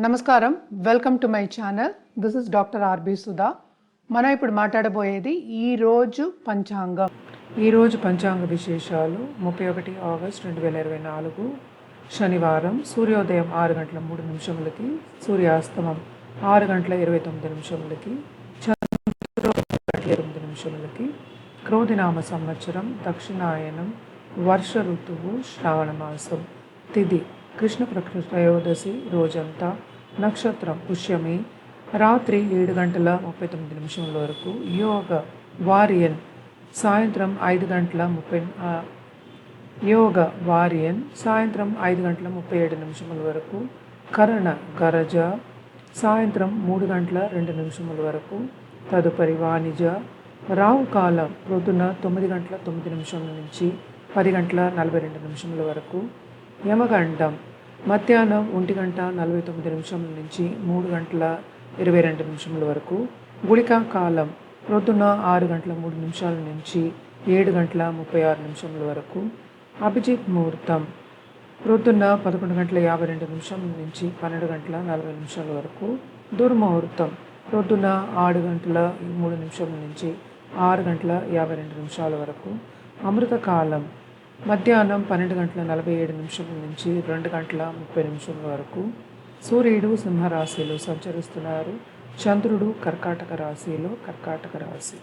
నమస్కారం, welcome to my channel. This is doctor R B Sudha. మనం ఇప్పుడు మాట్లాడబోయేది ఈరోజు పంచాంగం. ఈరోజు పంచాంగ విశేషాలు 31 ఆగస్ట్ 2024 శనివారం. సూర్యోదయం 6 గంటల 3 నిమిషములకి, సూర్యాస్తమం 6 గంటల 29 నిమిషములకి, చంద్రోదయం 9 నిమిషములకి. క్రోధినామ సంవత్సరం, దక్షిణాయనం, వర్ష ఋతువు, శ్రావణ మాసం. తిథి కృష్ణపక్ష త్రయోదశి రోజంతా. నక్షత్రం పుష్యమి. రాత్రి 7 గంటల 39 నిమిషముల వరకు. యోగ వారియన్ సాయంత్రం 5 గంటల 37 నిమిషముల వరకు. కరణ గరజ సాయంత్రం 3 గంటల 2 నిమిషముల వరకు. తదుపరి వాణిజ. రావు కాలం ప్రొద్దున 9 గంటల 9 నిమిషముల నుంచి 10 గంటల 42 నిమిషముల వరకు. యమగండం మధ్యాహ్నం 1 గంట 49 నిమిషముల నుంచి 3 గంటల 22 నిమిషముల వరకు. గుళికా కాలం ప్రొద్దున 6 గంటల 3 నిమిషాల నుంచి 7 గంటల 36 నిమిషముల వరకు. అభిజిత్ ముహూర్తం ప్రొద్దున 11 గంటల 52 నిమిషముల నుంచి 12 గంటల 40 నిమిషాల వరకు. దుర్ముహూర్తం ప్రొద్దున 6 గంటల 3 నిమిషముల నుంచి 6 గంటల 52 నిమిషాల వరకు. అమృతకాలం మధ్యాహ్నం 12 గంటల 47 నిమిషముల నుంచి 2 గంటల 30 నిమిషముల వరకు. సూర్యుడు సింహరాశిలో సంచరిస్తున్నారు. చంద్రుడు కర్కాటక రాశిలో, కర్కాటక రాశి.